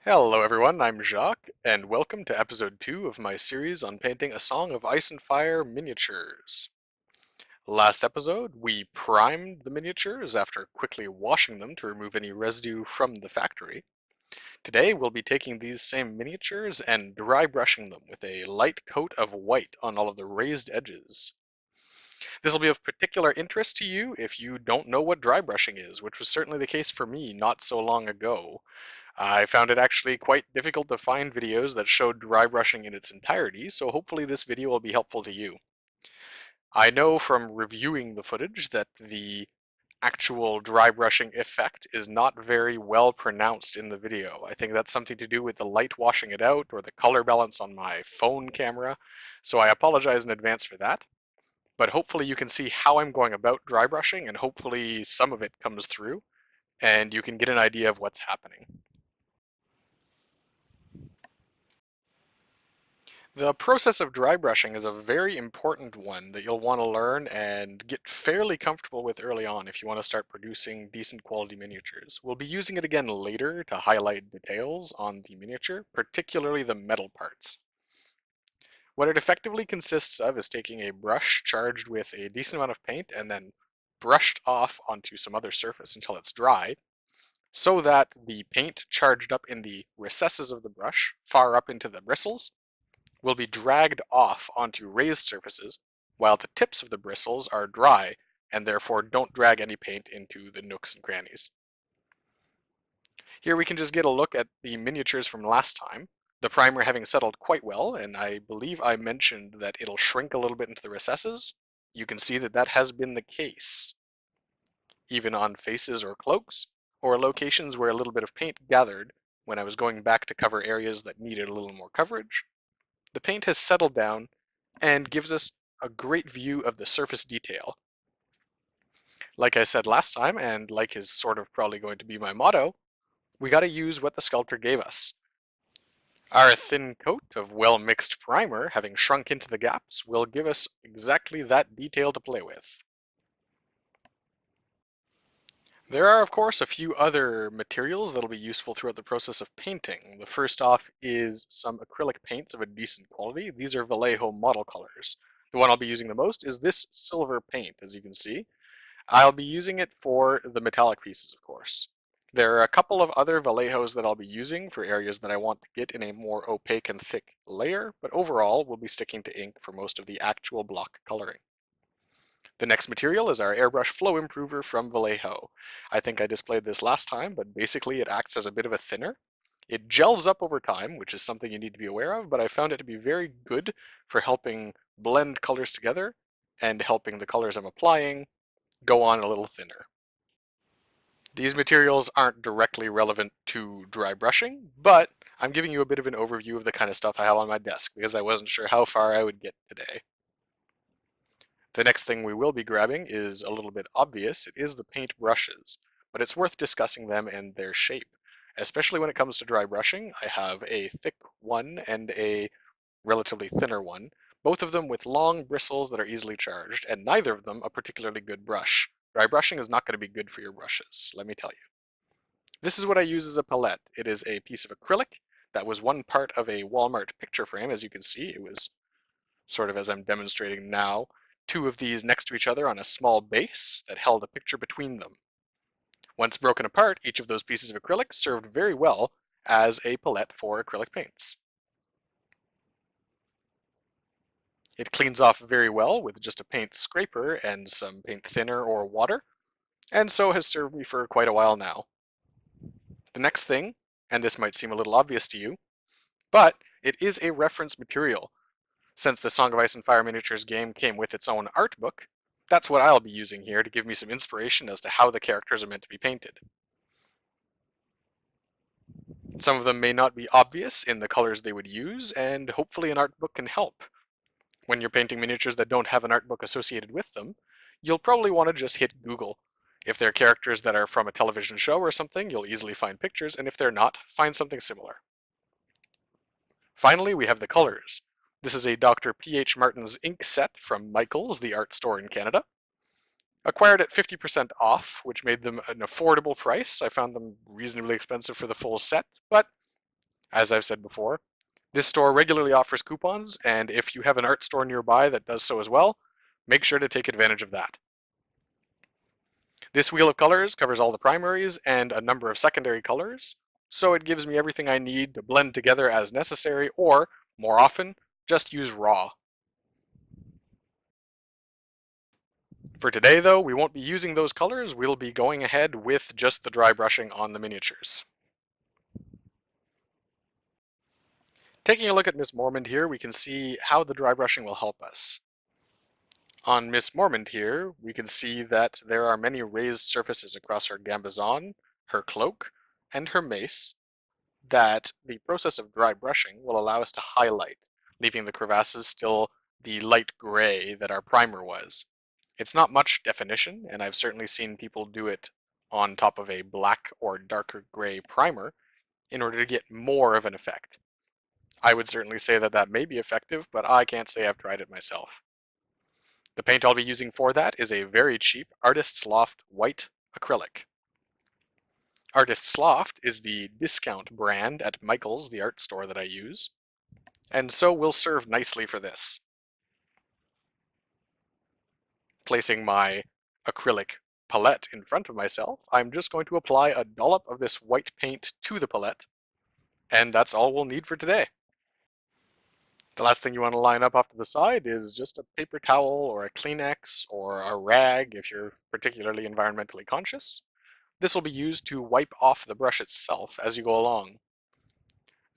Hello everyone, I'm Jacques, and welcome to episode 2 of my series on painting A Song of Ice and Fire miniatures. Last episode, we primed the miniatures after quickly washing them to remove any residue from the factory. Today, we'll be taking these same miniatures and dry brushing them with a light coat of white on all of the raised edges. This will be of particular interest to you if you don't know what dry brushing is, which was certainly the case for me not so long ago. I found it actually quite difficult to find videos that showed dry brushing in its entirety, so hopefully this video will be helpful to you. I know from reviewing the footage that the actual dry brushing effect is not very well pronounced in the video. I think that's something to do with the light washing it out or the color balance on my phone camera, so I apologize in advance for that. But hopefully you can see how I'm going about dry brushing, and hopefully some of it comes through, and you can get an idea of what's happening. The process of dry brushing is a very important one that you'll want to learn and get fairly comfortable with early on if you want to start producing decent quality miniatures. We'll be using it again later to highlight details on the miniature, particularly the metal parts. What it effectively consists of is taking a brush charged with a decent amount of paint and then brushed off onto some other surface until it's dry, so that the paint charged up in the recesses of the brush, far up into the bristles, will be dragged off onto raised surfaces, while the tips of the bristles are dry and therefore don't drag any paint into the nooks and crannies. Here we can just get a look at the miniatures from last time, the primer having settled quite well, and I believe I mentioned that it'll shrink a little bit into the recesses. You can see that that has been the case, even on faces or cloaks, or locations where a little bit of paint gathered when I was going back to cover areas that needed a little more coverage. The paint has settled down and gives us a great view of the surface detail. Like I said last time, and like is sort of probably going to be my motto, we got to use what the sculptor gave us. Our thin coat of well-mixed primer, having shrunk into the gaps, will give us exactly that detail to play with. There are, of course, a few other materials that'll be useful throughout the process of painting. The first off is some acrylic paints of a decent quality. These are Vallejo model colors. The one I'll be using the most is this silver paint, as you can see. I'll be using it for the metallic pieces, of course. There are a couple of other Vallejos that I'll be using for areas that I want to get in a more opaque and thick layer, but overall we'll be sticking to ink for most of the actual block coloring. The next material is our airbrush flow improver from Vallejo. I think I displayed this last time, but basically it acts as a bit of a thinner. It gels up over time, which is something you need to be aware of, but I found it to be very good for helping blend colors together and helping the colors I'm applying go on a little thinner. These materials aren't directly relevant to dry brushing, but I'm giving you a bit of an overview of the kind of stuff I have on my desk because I wasn't sure how far I would get today. The next thing we will be grabbing is a little bit obvious. It is the paint brushes, but it's worth discussing them and their shape. Especially when it comes to dry brushing, I have a thick one and a relatively thinner one, both of them with long bristles that are easily charged, and neither of them a particularly good brush. Dry brushing is not going to be good for your brushes, let me tell you. This is what I use as a palette. It is a piece of acrylic that was one part of a Walmart picture frame, as you can see. It was sort of as I'm demonstrating now, two of these next to each other on a small base that held a picture between them. Once broken apart, each of those pieces of acrylic served very well as a palette for acrylic paints. It cleans off very well with just a paint scraper and some paint thinner or water, and so has served me for quite a while now. The next thing, and this might seem a little obvious to you, but it is a reference material. Since the Song of Ice and Fire Miniatures game came with its own art book, that's what I'll be using here to give me some inspiration as to how the characters are meant to be painted. Some of them may not be obvious in the colors they would use, and hopefully an art book can help. When you're painting miniatures that don't have an art book associated with them, you'll probably want to just hit Google. If they're characters that are from a television show or something, you'll easily find pictures, and if they're not, find something similar. Finally, we have the colors. This is a Dr. P.H. Martin's ink set from Michael's, the art store in Canada. Acquired at 50% off, which made them an affordable price. I found them reasonably expensive for the full set, but As I've said before, this store regularly offers coupons, and if you have an art store nearby that does so as well, make sure to take advantage of that. This wheel of colors covers all the primaries and a number of secondary colors, so it gives me everything I need to blend together as necessary, or, more often, just use raw. For today though, we won't be using those colors, we'll be going ahead with just the dry brushing on the miniatures. Taking a look at Miss Mormont here, we can see how the dry brushing will help us. On Miss Mormont here, we can see that there are many raised surfaces across her gambazon, her cloak, and her mace that the process of dry brushing will allow us to highlight, leaving the crevasses still the light gray that our primer was. It's not much definition, and I've certainly seen people do it on top of a black or darker gray primer in order to get more of an effect. I would certainly say that that may be effective, but I can't say I've tried it myself. The paint I'll be using for that is a very cheap Artist's Loft white acrylic. Artist's Loft is the discount brand at Michael's, the art store that I use, and so will serve nicely for this. Placing my acrylic palette in front of myself, I'm just going to apply a dollop of this white paint to the palette, and that's all we'll need for today. The last thing you want to line up off to the side is just a paper towel or a Kleenex or a rag if you're particularly environmentally conscious. This will be used to wipe off the brush itself as you go along.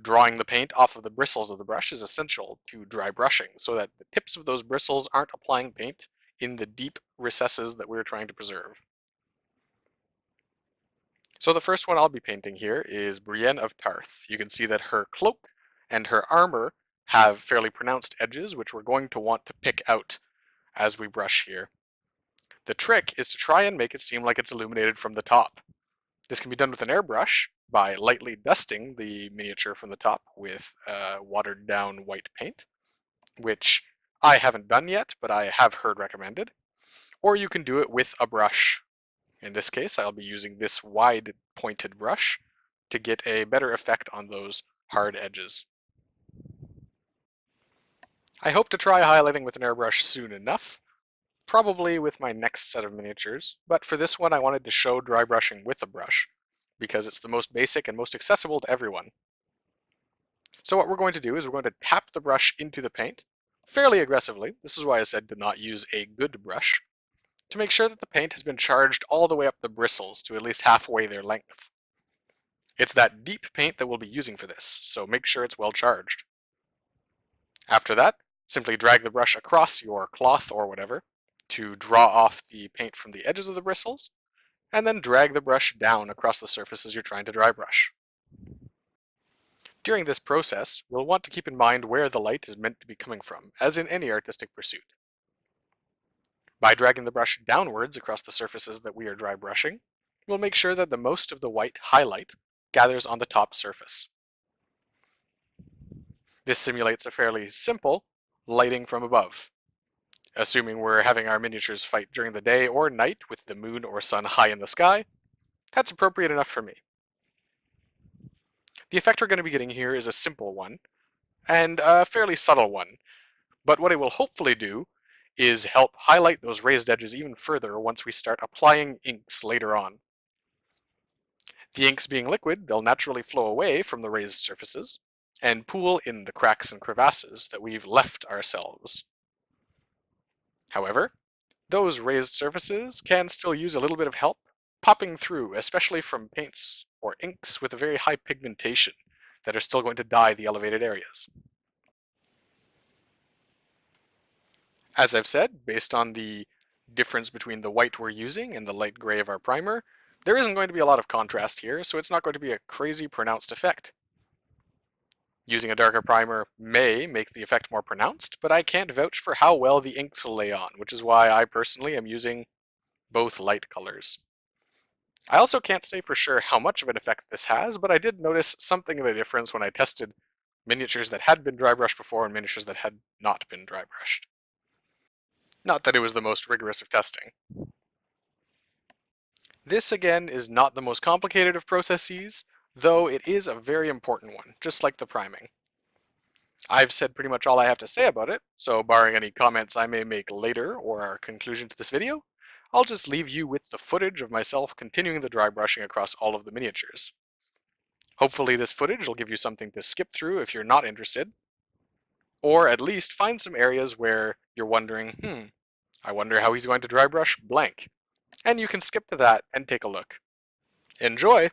Drawing the paint off of the bristles of the brush is essential to dry brushing so that the tips of those bristles aren't applying paint in the deep recesses that we're trying to preserve. So the first one I'll be painting here is Brienne of Tarth. You can see that her cloak and her armor have fairly pronounced edges, which we're going to want to pick out as we brush here. The trick is to try and make it seem like it's illuminated from the top. This can be done with an airbrush by lightly dusting the miniature from the top with watered down white paint, which I haven't done yet, but I have heard recommended. Or you can do it with a brush. In this case, I'll be using this wide pointed brush to get a better effect on those hard edges. I hope to try highlighting with an airbrush soon enough, probably with my next set of miniatures, but for this one I wanted to show dry brushing with a brush, because it's the most basic and most accessible to everyone. So what we're going to do is we're going to tap the brush into the paint fairly aggressively. This is why I said to not use a good brush, to make sure that the paint has been charged all the way up the bristles to at least halfway their length. It's that deep paint that we'll be using for this, so make sure it's well charged. After that, simply drag the brush across your cloth or whatever to draw off the paint from the edges of the bristles, and then drag the brush down across the surfaces you're trying to dry brush. During this process, we'll want to keep in mind where the light is meant to be coming from, as in any artistic pursuit. By dragging the brush downwards across the surfaces that we are dry brushing, we'll make sure that the most of the white highlight gathers on the top surface. This simulates a fairly simple lighting from above. Assuming we're having our miniatures fight during the day or night with the moon or sun high in the sky, that's appropriate enough for me. The effect we're going to be getting here is a simple one, and a fairly subtle one, but what it will hopefully do is help highlight those raised edges even further once we start applying inks later on. The inks being liquid, they'll naturally flow away from the raised surfaces and pool in the cracks and crevasses that we've left ourselves. However, those raised surfaces can still use a little bit of help popping through, especially from paints or inks with a very high pigmentation that are still going to dye the elevated areas. As I've said, based on the difference between the white we're using and the light gray of our primer, there isn't going to be a lot of contrast here, so it's not going to be a crazy pronounced effect. Using a darker primer may make the effect more pronounced, but I can't vouch for how well the inks will lay on, which is why I personally am using both light colors. I also can't say for sure how much of an effect this has, but I did notice something of a difference when I tested miniatures that had been dry brushed before and miniatures that had not been dry brushed. Not that it was the most rigorous of testing. This again is not the most complicated of processes, though it is a very important one, just like the priming. I've said pretty much all I have to say about it, so barring any comments I may make later or our conclusion to this video, I'll just leave you with the footage of myself continuing the dry brushing across all of the miniatures. Hopefully this footage will give you something to skip through if you're not interested, or at least find some areas where you're wondering, I wonder how he's going to dry brush blank. And you can skip to that and take a look. Enjoy!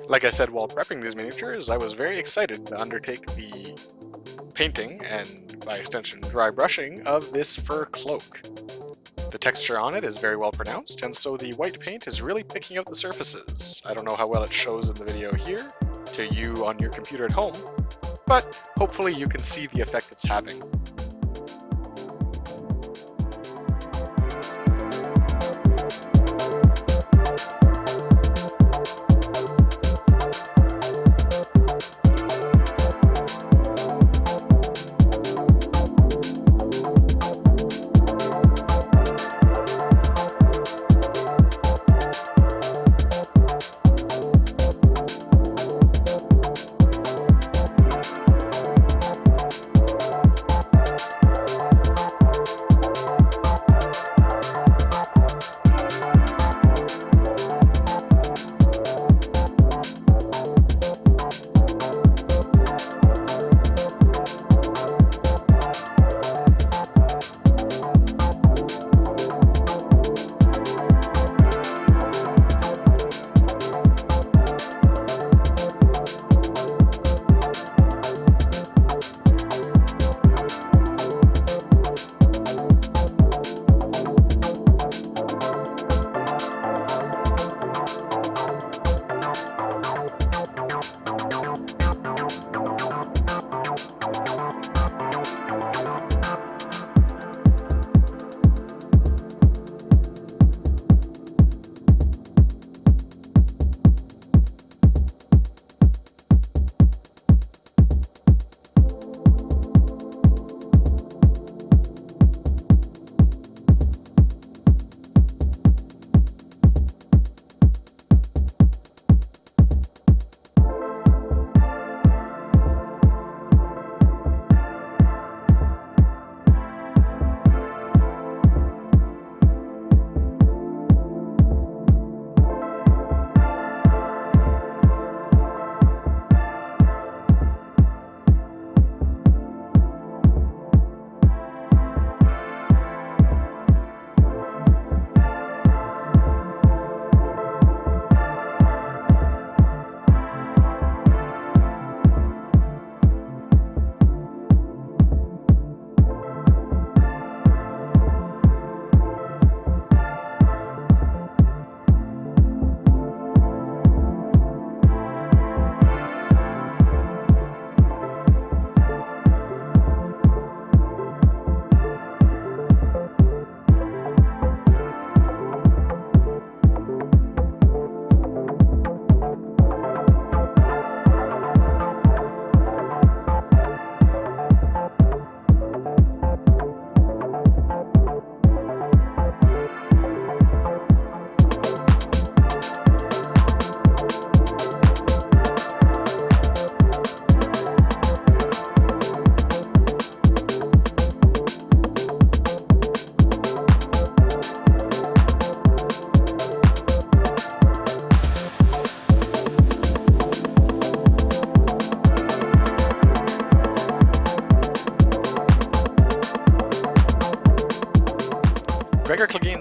Like I said while prepping these miniatures, I was very excited to undertake the painting, and by extension dry brushing, of this fur cloak. The texture on it is very well pronounced, and so the white paint is really picking out the surfaces. I don't know how well it shows in the video here, to you on your computer at home, but hopefully you can see the effect it's having.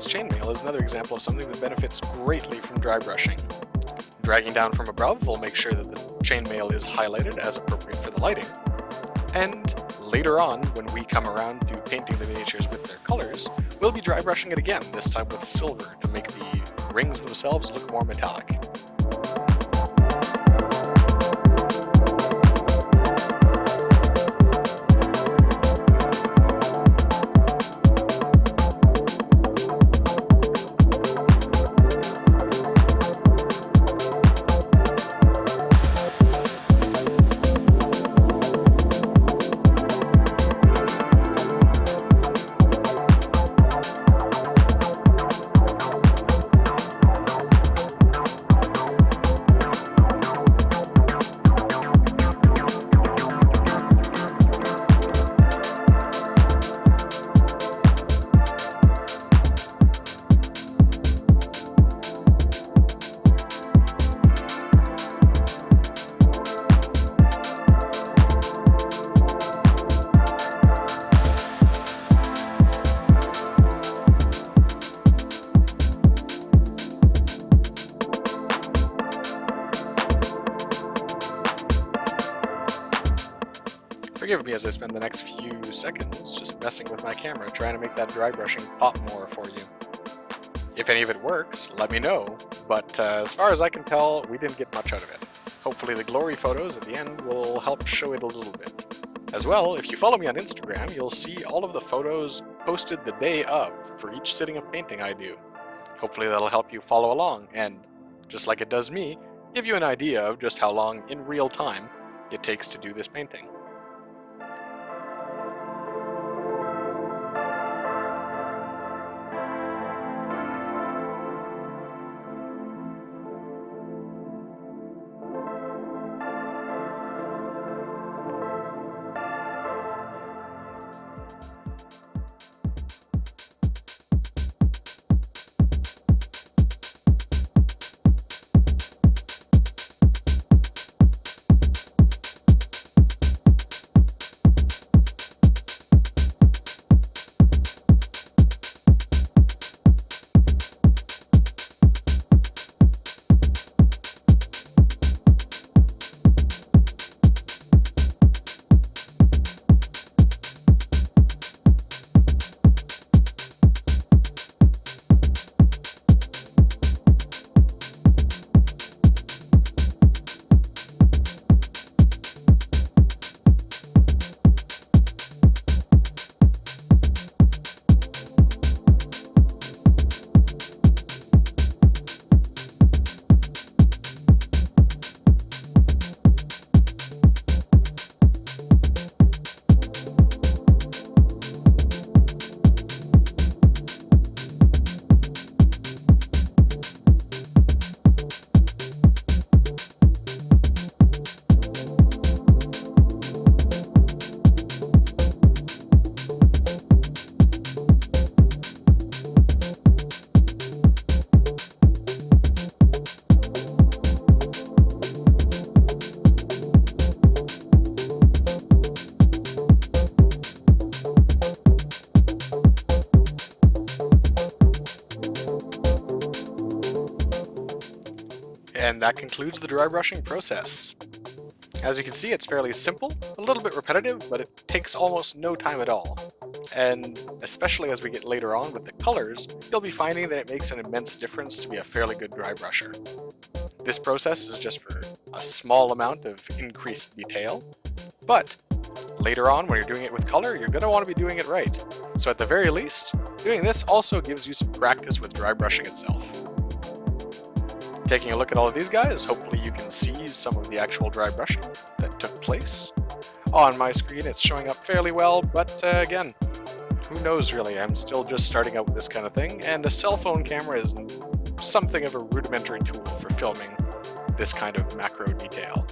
against chainmail is another example of something that benefits greatly from dry brushing. Dragging down from above will make sure that the chainmail is highlighted as appropriate for the lighting. And later on, when we come around to painting the miniatures with their colors, we'll be dry brushing it again, this time with silver, to make the rings themselves look more metallic. Forgive me as I spend the next few seconds just messing with my camera, trying to make that dry brushing pop more for you. If any of it works, let me know, but as far as I can tell, we didn't get much out of it. Hopefully the glory photos at the end will help show it a little bit. As well, if you follow me on Instagram, you'll see all of the photos posted the day of for each sitting of painting I do. Hopefully that'll help you follow along and, just like it does me, give you an idea of just how long in real time it takes to do this painting. And that concludes the dry brushing process. As you can see, it's fairly simple, a little bit repetitive, but it takes almost no time at all. And especially as we get later on with the colors, you'll be finding that it makes an immense difference to be a fairly good dry brusher. This process is just for a small amount of increased detail, but later on when you're doing it with color, you're going to want to be doing it right. So at the very least, doing this also gives you some practice with dry brushing itself. Taking a look at all of these guys, hopefully you can see some of the actual dry brushing that took place. On my screen it's showing up fairly well, but again, who knows really, I'm still just starting out with this kind of thing, and a cell phone camera is something of a rudimentary tool for filming this kind of macro detail.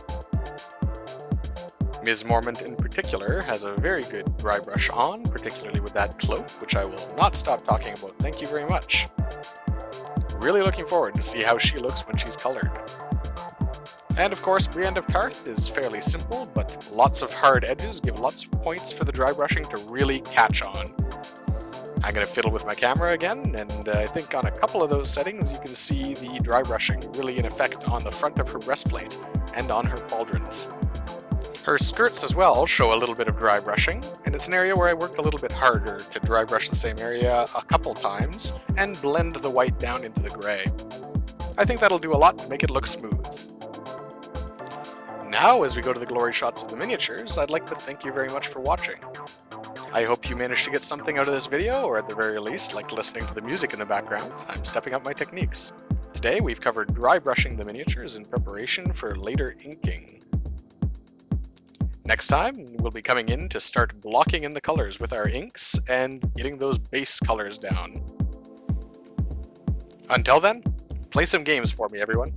Ms. Mormont in particular has a very good dry brush on, particularly with that cloak, which I will not stop talking about, thank you very much. Really looking forward to see how she looks when she's colored. And of course, Brienne of Tarth is fairly simple, but lots of hard edges give lots of points for the dry brushing to really catch on. I'm going to fiddle with my camera again, and I think on a couple of those settings you can see the dry brushing really in effect on the front of her breastplate and on her pauldrons. Her skirts as well show a little bit of dry brushing, and it's an area where I worked a little bit harder to dry brush the same area a couple times and blend the white down into the gray. I think that'll do a lot to make it look smooth. Now, as we go to the glory shots of the miniatures, I'd like to thank you very much for watching. I hope you managed to get something out of this video, or at the very least, like listening to the music in the background. I'm stepping up my techniques. Today, we've covered dry brushing the miniatures in preparation for later inking. Next time, we'll be coming in to start blocking in the colors with our inks and getting those base colors down. Until then, play some games for me, everyone.